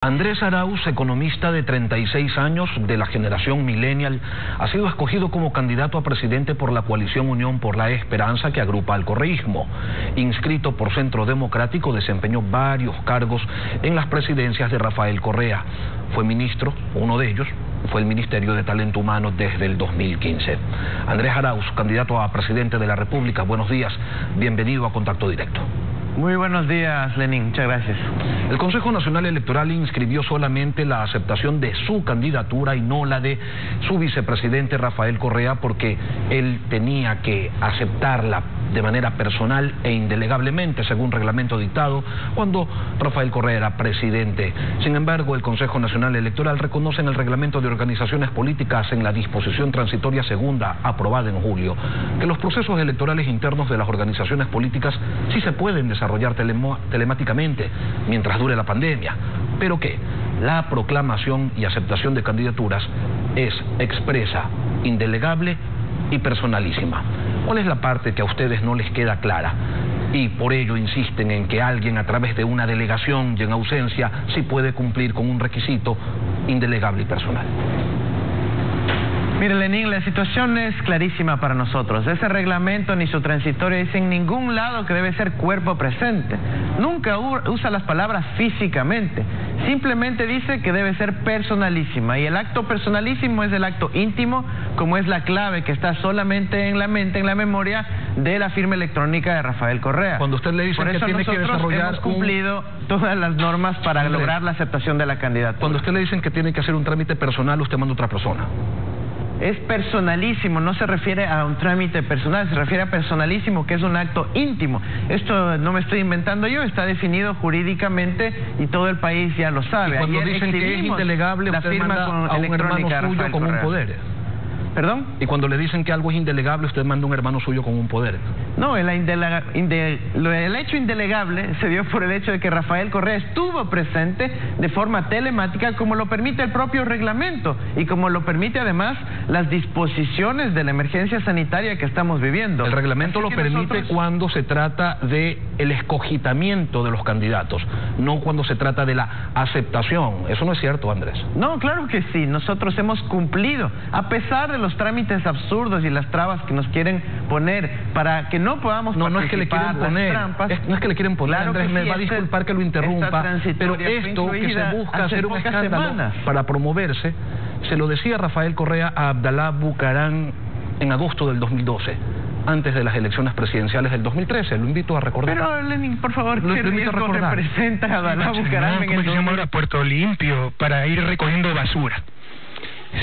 Andrés Arauz, economista de 36 años de la generación millennial, ha sido escogido como candidato a presidente por la coalición Unión por la Esperanza, que agrupa al correísmo. Inscrito por Centro Democrático, desempeñó varios cargos en las presidencias de Rafael Correa. Fue ministro, uno de ellos fue el Ministerio de Talento Humano desde el 2015. Andrés Arauz, candidato a presidente de la República, buenos días, bienvenido a Contacto Directo. Muy buenos días, Lenín, muchas gracias. El Consejo Nacional Electoral inscribió solamente la aceptación de su candidatura y no la de su vicepresidente Rafael Correa, porque él tenía que aceptarla de manera personal e indelegablemente, según reglamento dictado, cuando Rafael Correa era presidente. Sin embargo, el Consejo Nacional Electoral reconoce en el reglamento de organizaciones políticas, en la disposición transitoria segunda, aprobada en julio, que los procesos electorales internos de las organizaciones políticas sí se pueden desarrollar telemáticamente mientras dure la pandemia, pero que la proclamación y aceptación de candidaturas es expresa, indelegable y personalísima. ¿Cuál es la parte que a ustedes no les queda clara? Y por ello insisten en que alguien a través de una delegación y en ausencia sí puede cumplir con un requisito indelegable y personal. Mire, Lenín, la situación es clarísima para nosotros. Ese reglamento ni su transitorio dice en ningún lado que debe ser cuerpo presente. Nunca usa las palabras físicamente. Simplemente dice que debe ser personalísima. Y el acto personalísimo es el acto íntimo, como es la clave que está solamente en la mente, en la memoria de la firma electrónica de Rafael Correa. Cuando usted le dice que tiene que desarrollar hemos cumplido todas las normas para lograr la aceptación de la candidatura. Cuando usted le dicen que tiene que hacer un trámite personal, usted manda a otra persona. Es personalísimo, no se refiere a un trámite personal, se refiere a personalísimo, que es un acto íntimo. Esto no me estoy inventando yo, está definido jurídicamente y todo el país ya lo sabe. Y cuando dicen que es indelegable, usted manda a un hermano suyo con un poder. ¿Perdón? Y cuando le dicen que algo es indelegable, usted manda a un hermano suyo con un poder. No, el hecho indelegable se dio por el hecho de que Rafael Correa estuvo presente de forma telemática, como lo permite el propio reglamento y como lo permite además las disposiciones de la emergencia sanitaria que estamos viviendo. El reglamento lo permite cuando se trata de el escogitamiento de los candidatos, no cuando se trata de la aceptación. ¿Eso no es cierto, Andrés? No, claro que sí. Nosotros hemos cumplido, a pesar de los trámites absurdos y las trabas que nos quieren poner para que no podamos no es que le quieren poner, no es que le quieren poner, claro, Andrés, me va a disculpar que lo interrumpa, pero esto que se busca hacer un escándalo para promoverse, se lo decía Rafael Correa a Abdalá Bucaram en agosto del 2012. Antes de las elecciones presidenciales del 2013, lo invito a recordar. Pero, Lenín, por favor, ¿qué riesgo representa a Abdalá Bucaram en el se llama ahora Puerto Limpio para ir recogiendo basura?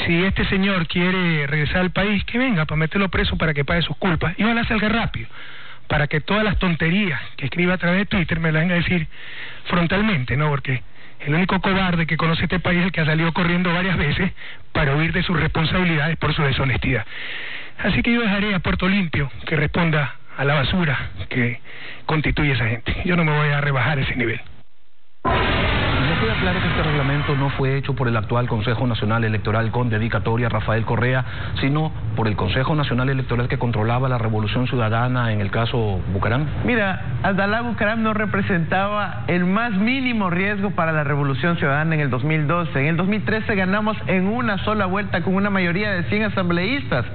Si este señor quiere regresar al país, que venga para meterlo preso para que pague sus culpas. Y ojalá salga rápido, para que todas las tonterías que escriba a través de Twitter me las venga a decir frontalmente, ¿no? Porque el único cobarde que conoce este país es el que ha salido corriendo varias veces para huir de sus responsabilidades por su deshonestidad. Así que yo dejaré a Puerto Limpio que responda a la basura que constituye esa gente. Yo no me voy a rebajar ese nivel. Me queda claro que este reglamento no fue hecho por el actual Consejo Nacional Electoral con dedicatoria a Rafael Correa, sino por el Consejo Nacional Electoral que controlaba la Revolución Ciudadana en el caso Bucaram. Mira, Abdalá Bucaram no representaba el más mínimo riesgo para la Revolución Ciudadana en el 2012. En el 2013 ganamos en una sola vuelta con una mayoría de 100 asambleístas.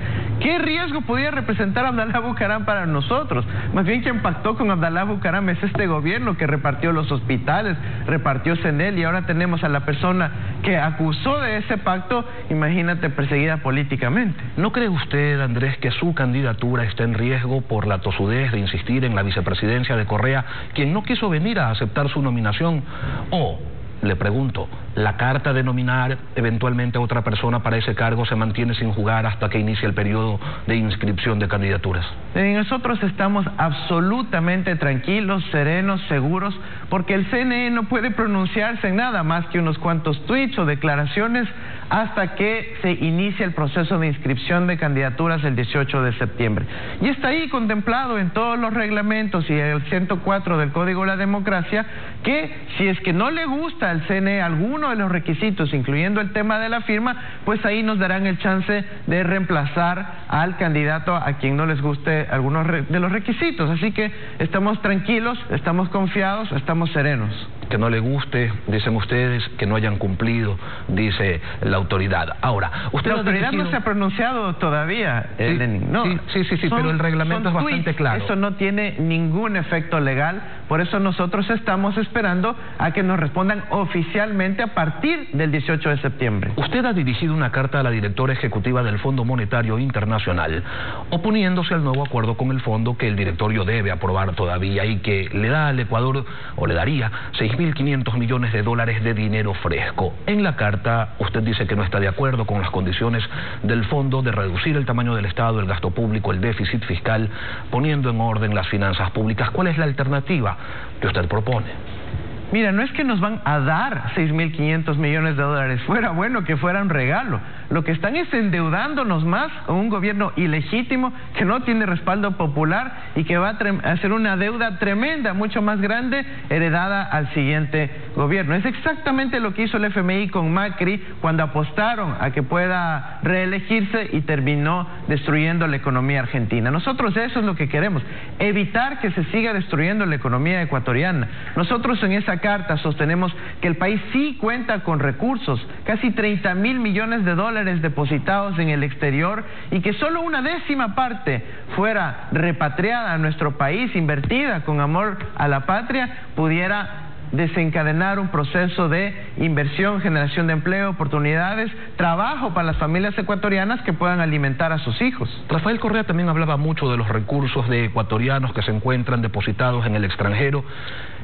¿Qué riesgo podía representar Abdalá Bucaram para nosotros? Más bien quien pactó con Abdalá Bucaram es este gobierno que repartió los hospitales, repartió CENEL, y ahora tenemos a la persona que acusó de ese pacto, imagínate, perseguida políticamente. ¿No cree usted, Andrés, que su candidatura está en riesgo por la tosudez de insistir en la vicepresidencia de Correa, quien no quiso venir a aceptar su nominación? O, le pregunto, ¿la carta de nominar eventualmente a otra persona para ese cargo se mantiene sin jugar hasta que inicie el periodo de inscripción de candidaturas? Nosotros estamos absolutamente tranquilos, serenos, seguros, porque el CNE no puede pronunciarse en nada más que unos cuantos tweets o declaraciones hasta que se inicie el proceso de inscripción de candidaturas el 18 de septiembre. Y está ahí contemplado en todos los reglamentos y el 104 del Código de la Democracia que si es que no le gusta al CNE alguno de los requisitos, incluyendo el tema de la firma, pues ahí nos darán el chance de reemplazar al candidato a quien no les guste algunos de los requisitos. Así que estamos tranquilos, estamos confiados, estamos serenos. que no le guste, dicen ustedes, que no hayan cumplido, dice la autoridad. Ahora, usted la autoridad no se ha pronunciado todavía, sí, Lenin. No, sí, pero el reglamento es bastante claro. Eso no tiene ningún efecto legal, por eso nosotros estamos esperando a que nos respondan oficialmente a partir del 18 de septiembre. Usted ha dirigido una carta a la directora ejecutiva del Fondo Monetario Internacional oponiéndose al nuevo acuerdo con el fondo que el directorio debe aprobar todavía y que le da al Ecuador, o le daría, 6.500 millones de dólares de dinero fresco. En la carta usted dice que no está de acuerdo con las condiciones del fondo de reducir el tamaño del Estado, el gasto público, el déficit fiscal, poniendo en orden las finanzas públicas. ¿Cuál es la alternativa que usted propone? Mira, no es que nos van a dar 6.500 millones de dólares. Fuera bueno que fuera un regalo. Lo que están es endeudándonos más con un gobierno ilegítimo que no tiene respaldo popular y que va a hacer una deuda tremenda, mucho más grande, heredada al siguiente gobierno. Es exactamente lo que hizo el FMI con Macri cuando apostaron a que pueda reelegirse y terminó destruyendo la economía argentina. Nosotros eso es lo que queremos, evitar que se siga destruyendo la economía ecuatoriana. Nosotros en esa carta sostenemos que el país sí cuenta con recursos, casi 30.000 millones de dólares depositados en el exterior, y que solo una décima parte fuera repatriada a nuestro país, invertida con amor a la patria, pudiera desencadenar un proceso de inversión, generación de empleo, oportunidades, trabajo para las familias ecuatorianas que puedan alimentar a sus hijos. Rafael Correa también hablaba mucho de los recursos de ecuatorianos que se encuentran depositados en el extranjero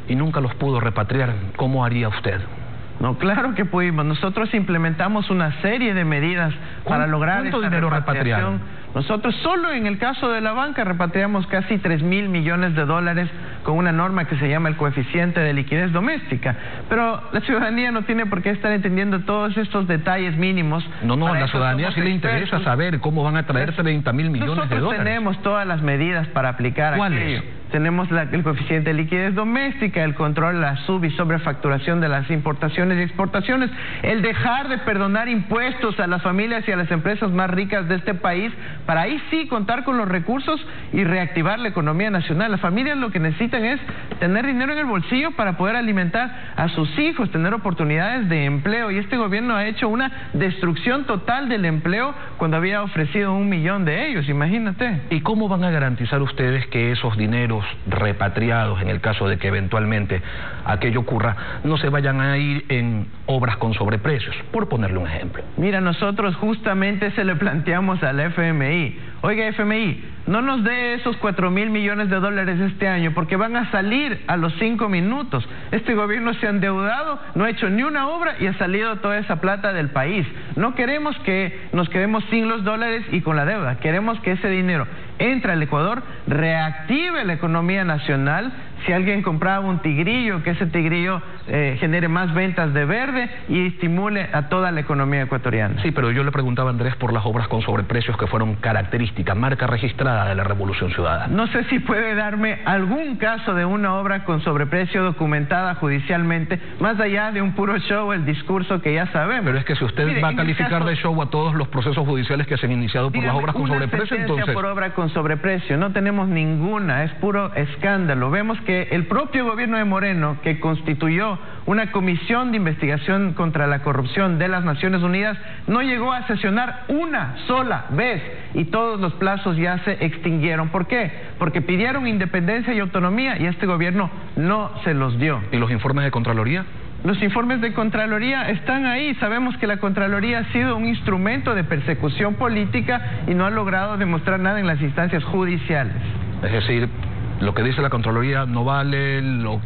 y nunca los pudo repatriar. ¿Cómo haría usted? No, claro que pudimos. Nosotros implementamos una serie de medidas para lograr esta repatriación. Nosotros solo en el caso de la banca repatriamos casi 3.000 millones de dólares con una norma que se llama el coeficiente de liquidez doméstica. Pero la ciudadanía no tiene por qué estar entendiendo todos estos detalles mínimos. No, la ciudadanía sí le interesa saber cómo van a traer 30.000 millones de dólares. Nosotros tenemos todas las medidas para aplicar aquello. ¿Cuáles? Tenemos el coeficiente de liquidez doméstica, el control, la sub y sobrefacturación de las importaciones y exportaciones, el dejar de perdonar impuestos a las familias y a las empresas más ricas de este país, para ahí sí contar con los recursos y reactivar la economía nacional. Las familias lo que necesitan es tener dinero en el bolsillo para poder alimentar a sus hijos, tener oportunidades de empleo, y este gobierno ha hecho una destrucción total del empleo cuando había ofrecido 1 millón de ellos, imagínate. ¿Y cómo van a garantizar ustedes que esos dineros repatriados, en el caso de que eventualmente aquello ocurra, no se vayan a ir en obras con sobreprecios, por ponerle un ejemplo? Mira, nosotros justamente se le planteamos al FMI: oiga, FMI, no nos dé esos 4.000 millones de dólares este año porque van a salir a los 5 minutos. Este gobierno se ha endeudado, no ha hecho ni una obra y ha salido toda esa plata del país. No queremos que nos quedemos sin los dólares y con la deuda. Queremos que ese dinero entre al Ecuador, reactive la economía nacional. Si alguien compraba un tigrillo, que ese tigrillo genere más ventas de verde y estimule a toda la economía ecuatoriana. Sí, pero yo le preguntaba a Andrés por las obras con sobreprecios que fueron características, marca registrada de la Revolución Ciudadana. No sé si puede darme algún caso de una obra con sobreprecio documentada judicialmente, más allá de un puro show, el discurso que ya sabemos. Pero es que si usted va a calificar de show a todos los procesos judiciales que se han iniciado por las obras con sobreprecio, entonces... por obra con sobreprecio, no tenemos ninguna, es puro escándalo. Vemos que el propio gobierno de Moreno, que constituyó una comisión de investigación contra la corrupción de las Naciones Unidas, no llegó a sesionar una sola vez y todos los plazos ya se extinguieron. ¿Por qué? Porque pidieron independencia y autonomía y este gobierno no se los dio. ¿Y los informes de Contraloría? Los informes de Contraloría están ahí. Sabemos que la Contraloría ha sido un instrumento de persecución política y no ha logrado demostrar nada en las instancias judiciales. Es decir, lo que dice la Contraloría no vale, los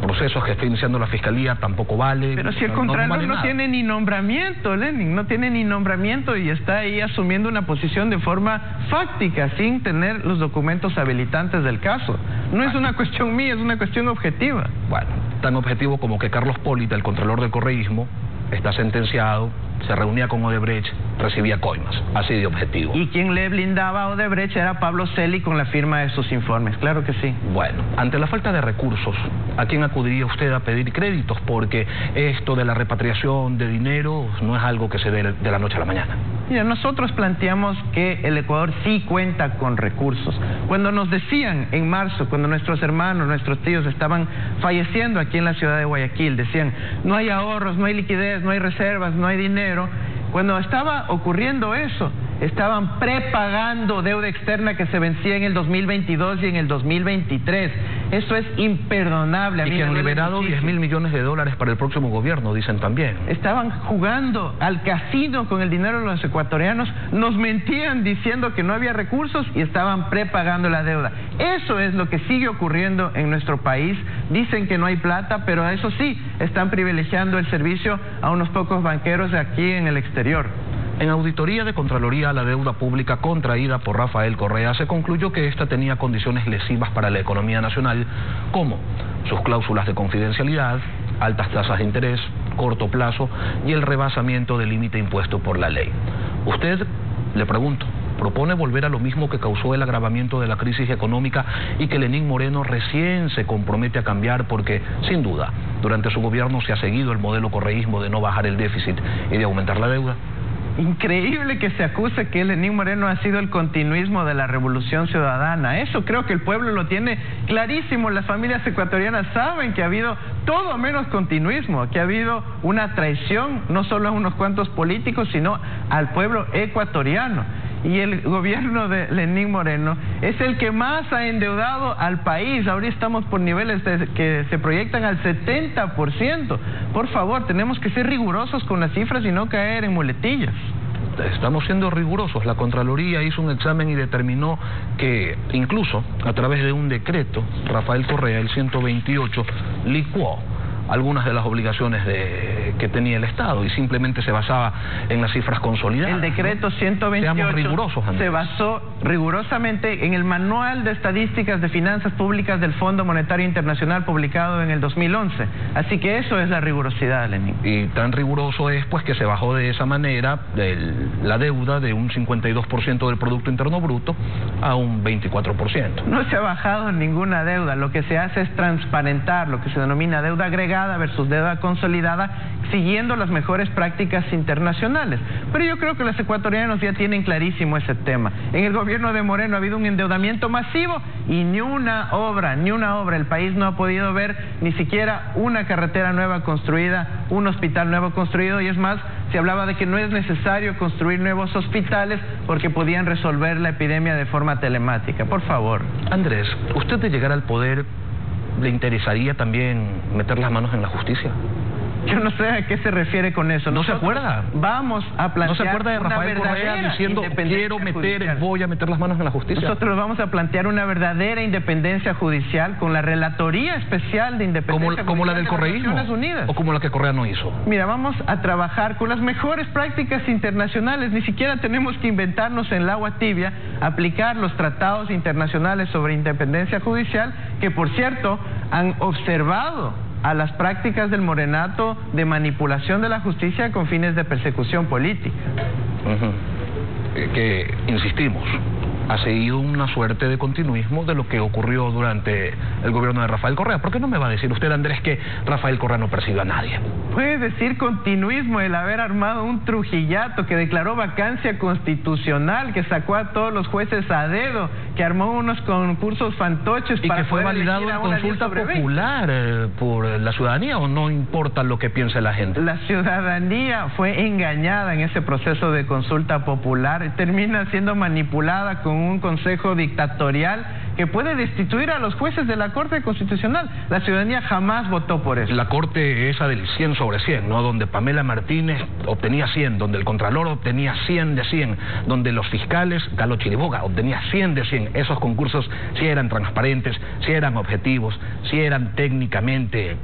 procesos que está iniciando la Fiscalía tampoco vale. Pero si el Contralor no tiene ni nombramiento, Lenin, no tiene ni nombramiento y está ahí asumiendo una posición de forma fáctica, sin tener los documentos habilitantes del caso. No es una cuestión mía, es una cuestión objetiva. Bueno, tan objetivo como que Carlos Polita, el Contralor del Correísmo, está sentenciado, se reunía con Odebrecht, recibía coimas, así de objetivo. Y quien le blindaba a Odebrecht era Pablo Celi con la firma de sus informes, claro que sí. Bueno, ante la falta de recursos, ¿a quién acudiría usted a pedir créditos? Porque esto de la repatriación de dinero no es algo que se dé de la noche a la mañana. Mira, nosotros planteamos que el Ecuador sí cuenta con recursos. Cuando nos decían en marzo, cuando nuestros hermanos, nuestros tíos estaban falleciendo aquí en la ciudad de Guayaquil, decían, no hay ahorros, no hay liquidez, no hay reservas, no hay dinero. Cuando estaba ocurriendo eso, estaban prepagando deuda externa que se vencía en el 2022 y en el 2023. Eso es imperdonable. Y que han liberado 10.000 millones de dólares para el próximo gobierno, dicen también. Estaban jugando al casino con el dinero de los ecuatorianos, nos mentían diciendo que no había recursos y estaban prepagando la deuda. Eso es lo que sigue ocurriendo en nuestro país. Dicen que no hay plata, pero eso sí, están privilegiando el servicio a unos pocos banqueros de aquí en el exterior. En auditoría de Contraloría a la deuda pública contraída por Rafael Correa se concluyó que esta tenía condiciones lesivas para la economía nacional, como sus cláusulas de confidencialidad, altas tasas de interés, corto plazo y el rebasamiento del límite impuesto por la ley. Usted, le pregunto, ¿propone volver a lo mismo que causó el agravamiento de la crisis económica y que Lenín Moreno recién se compromete a cambiar porque, sin duda, durante su gobierno se ha seguido el modelo correísmo de no bajar el déficit y de aumentar la deuda? Increíble que se acuse que Lenín Moreno ha sido el continuismo de la revolución ciudadana. Eso creo que el pueblo lo tiene clarísimo. Las familias ecuatorianas saben que ha habido todo menos continuismo, que ha habido una traición no solo a unos cuantos políticos, sino al pueblo ecuatoriano. Y el gobierno de Lenín Moreno es el que más ha endeudado al país. Ahora estamos por niveles que se proyectan al 70%. Por favor, tenemos que ser rigurosos con las cifras y no caer en muletillas. Estamos siendo rigurosos. La Contraloría hizo un examen y determinó que incluso a través de un decreto, Rafael Correa, el 128, licuó algunas de las obligaciones que tenía el Estado y simplemente se basaba en las cifras consolidadas. El decreto 128 se basó rigurosamente en el Manual de Estadísticas de Finanzas Públicas del Fondo Monetario Internacional publicado en el 2011. Así que eso es la rigurosidad, Lenín. Y tan riguroso es pues que se bajó de esa manera la deuda de un 52% del Producto Interno Bruto a un 24%. No se ha bajado ninguna deuda. Lo que se hace es transparentar lo que se denomina deuda agregada versus deuda consolidada, siguiendo las mejores prácticas internacionales. Pero yo creo que los ecuatorianos ya tienen clarísimo ese tema. En el gobierno de Moreno ha habido un endeudamiento masivo y ni una obra. El país no ha podido ver ni siquiera una carretera nueva construida, un hospital nuevo construido, y es más, se hablaba de que no es necesario construir nuevos hospitales porque podían resolver la epidemia de forma telemática. Por favor. Andrés, usted de llegar al poder, ¿le interesaría también meter las manos en la justicia? Yo no sé a qué se refiere con eso. ¿No se acuerda? Vamos a plantear. ¿No se acuerda de Rafael Correa diciendo voy a meter las manos en la justicia? Nosotros vamos a plantear una verdadera independencia judicial con la Relatoría Especial de Independencia Judicial como la del correísmo, Naciones Unidas. ¿O como la que Correa no hizo? Mira, vamos a trabajar con las mejores prácticas internacionales. Ni siquiera tenemos que inventarnos en el agua tibia, aplicar los tratados internacionales sobre independencia judicial, que por cierto han observado a las prácticas del morenato de manipulación de la justicia con fines de persecución política. Que, insistimos, ha seguido una suerte de continuismo de lo que ocurrió durante el gobierno de Rafael Correa. ¿Por qué no me va a decir usted, Andrés, que Rafael Correa no persigue a nadie? Puede decir continuismo el haber armado un trujillato que declaró vacancia constitucional, que sacó a todos los jueces a dedo, que armó unos concursos fantoches y para que fue validado en consulta popular por la ciudadanía, ¿o no importa lo que piense la gente? La ciudadanía fue engañada en ese proceso de consulta popular, termina siendo manipulada con un consejo dictatorial que puede destituir a los jueces de la Corte Constitucional. La ciudadanía jamás votó por eso. La Corte esa del 100 sobre 100, ¿no? Donde Pamela Martínez obtenía 100, donde el Contralor obtenía 100 de 100, donde los fiscales, Carlos Chiriboga, obtenía 100 de 100. Esos concursos sí eran transparentes, sí eran objetivos, sí eran técnicamente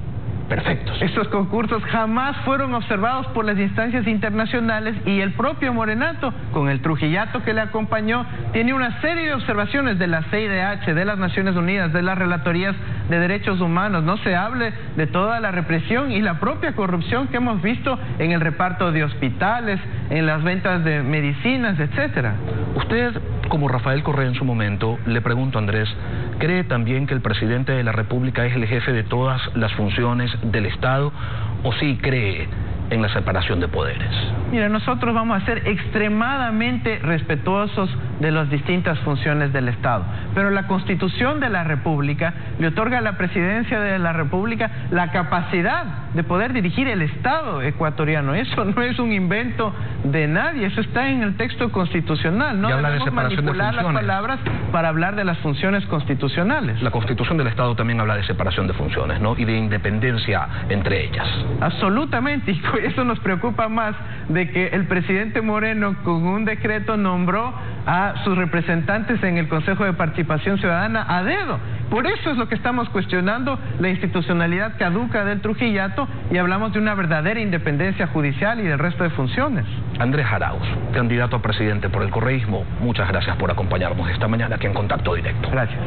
perfectos. Estos concursos jamás fueron observados por las instancias internacionales y el propio morenato, con el trujillato que le acompañó, tiene una serie de observaciones de la CIDH, de las Naciones Unidas, de las relatorías de derechos humanos. No se hable de toda la represión y la propia corrupción que hemos visto en el reparto de hospitales, en las ventas de medicinas, etcétera. Usted, como Rafael Correa en su momento, le pregunto, Andrés, ¿cree también que el presidente de la República es el jefe de todas las funciones del Estado, o sí cree en la separación de poderes? Mira, nosotros vamos a ser extremadamente respetuosos de las distintas funciones del Estado, pero la Constitución de la República le otorga a la Presidencia de la República la capacidad de poder dirigir el Estado ecuatoriano. Eso no es un invento de nadie, eso está en el texto constitucional. No debemos manipular las palabras para hablar de las funciones constitucionales. La Constitución del Estado también habla de separación de funciones, ¿no? Y de independencia entre ellas. Absolutamente, y eso nos preocupa más de que el presidente Moreno con un decreto nombró a sus representantes en el Consejo de Participación Ciudadana a dedo. Por eso es lo que estamos cuestionando, la institucionalidad caduca del Trujillato, y hablamos de una verdadera independencia judicial y del resto de funciones. Andrés Arauz, candidato a presidente por el correísmo, muchas gracias por acompañarnos esta mañana aquí en Contacto Directo. Gracias.